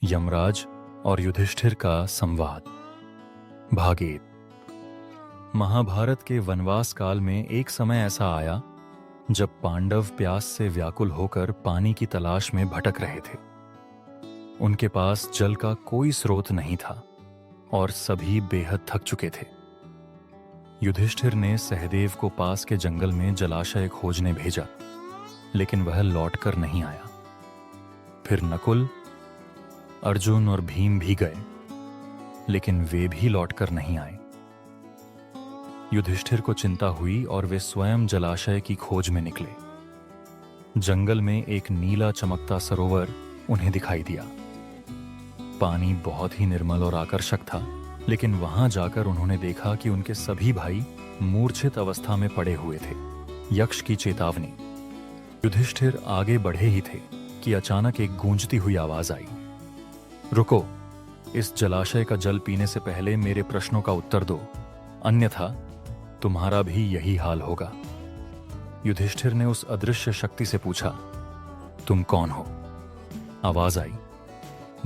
यमराज और युधिष्ठिर का संवाद। भाग 1। महाभारत के वनवास काल में एक समय ऐसा आया जब पांडव प्यास से व्याकुल होकर पानी की तलाश में भटक रहे थे। उनके पास जल का कोई स्रोत नहीं था और सभी बेहद थक चुके थे। युधिष्ठिर ने सहदेव को पास के जंगल में जलाशय खोजने भेजा, लेकिन वह लौटकर नहीं आया। फिर नकुल, अर्जुन और भीम भी गए, लेकिन वे भी लौटकर नहीं आए। युधिष्ठिर को चिंता हुई और वे स्वयं जलाशय की खोज में निकले। जंगल में एक नीला चमकता सरोवर उन्हें दिखाई दिया। पानी बहुत ही निर्मल और आकर्षक था, लेकिन वहां जाकर उन्होंने देखा कि उनके सभी भाई मूर्छित अवस्था में पड़े हुए थे। यक्ष की चेतावनी। युधिष्ठिर आगे बढ़े ही थे कि अचानक एक गूंजती हुई आवाज आई, रुको, इस जलाशय का जल पीने से पहले मेरे प्रश्नों का उत्तर दो, अन्यथा तुम्हारा भी यही हाल होगा। युधिष्ठिर ने उस अदृश्य शक्ति से पूछा, तुम कौन हो? आवाज आई,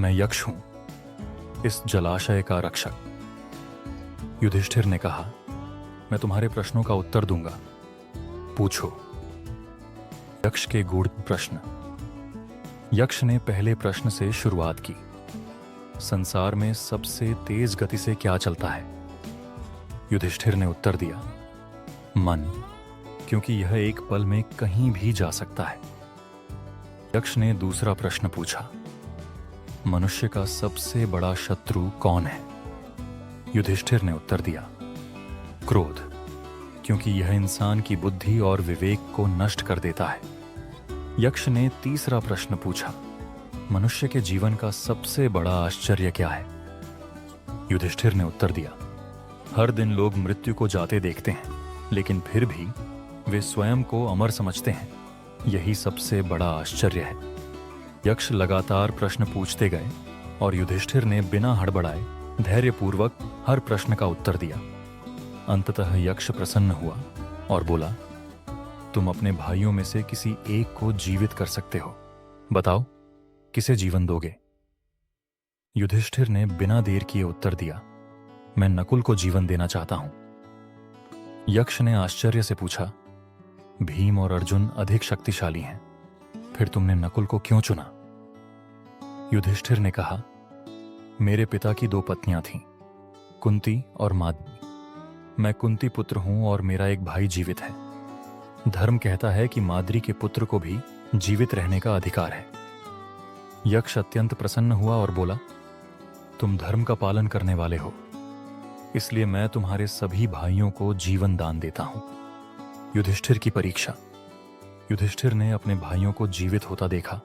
मैं यक्ष हूं, इस जलाशय का रक्षक। युधिष्ठिर ने कहा, मैं तुम्हारे प्रश्नों का उत्तर दूंगा, पूछो। यक्ष के गूढ़ प्रश्न। यक्ष ने पहले प्रश्न से शुरुआत की, संसार में सबसे तेज गति से क्या चलता है? युधिष्ठिर ने उत्तर दिया, मन, क्योंकि यह एक पल में कहीं भी जा सकता है। यक्ष ने दूसरा प्रश्न पूछा, मनुष्य का सबसे बड़ा शत्रु कौन है? युधिष्ठिर ने उत्तर दिया, क्रोध, क्योंकि यह इंसान की बुद्धि और विवेक को नष्ट कर देता है। यक्ष ने तीसरा प्रश्न पूछा, मनुष्य के जीवन का सबसे बड़ा आश्चर्य क्या है? युधिष्ठिर ने उत्तर दिया, हर दिन लोग मृत्यु को जाते देखते हैं, लेकिन फिर भी वे स्वयं को अमर समझते हैं, यही सबसे बड़ा आश्चर्य है। यक्ष लगातार प्रश्न पूछते गए और युधिष्ठिर ने बिना हड़बड़ाए धैर्यपूर्वक हर प्रश्न का उत्तर दिया। अंततः यक्ष प्रसन्न हुआ और बोला, तुम अपने भाइयों में से किसी एक को जीवित कर सकते हो, बताओ किसे जीवन दोगे? युधिष्ठिर ने बिना देर किए उत्तर दिया, मैं नकुल को जीवन देना चाहता हूं। यक्ष ने आश्चर्य से पूछा, भीम और अर्जुन अधिक शक्तिशाली हैं, फिर तुमने नकुल को क्यों चुना? युधिष्ठिर ने कहा, मेरे पिता की 2 पत्नियां थीं, कुंती और माद्री। मैं कुंती पुत्र हूं और मेरा एक भाई जीवित है। धर्म कहता है कि माद्री के पुत्र को भी जीवित रहने का अधिकार है। यक्ष अत्यंत प्रसन्न हुआ और बोला, तुम धर्म का पालन करने वाले हो, इसलिए मैं तुम्हारे सभी भाइयों को जीवन दान देता हूं। युधिष्ठिर की परीक्षा। युधिष्ठिर ने अपने भाइयों को जीवित होता देखा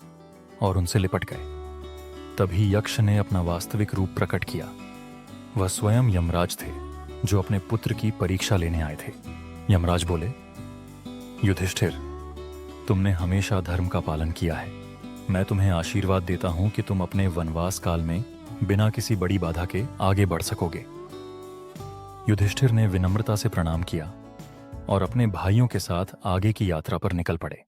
और उनसे लिपट गए। तभी यक्ष ने अपना वास्तविक रूप प्रकट किया। वह स्वयं यमराज थे, जो अपने पुत्र की परीक्षा लेने आए थे। यमराज बोले, युधिष्ठिर, तुमने हमेशा धर्म का पालन किया है। मैं तुम्हें आशीर्वाद देता हूं कि तुम अपने वनवास काल में बिना किसी बड़ी बाधा के आगे बढ़ सकोगे। युधिष्ठिर ने विनम्रता से प्रणाम किया और अपने भाइयों के साथ आगे की यात्रा पर निकल पड़े।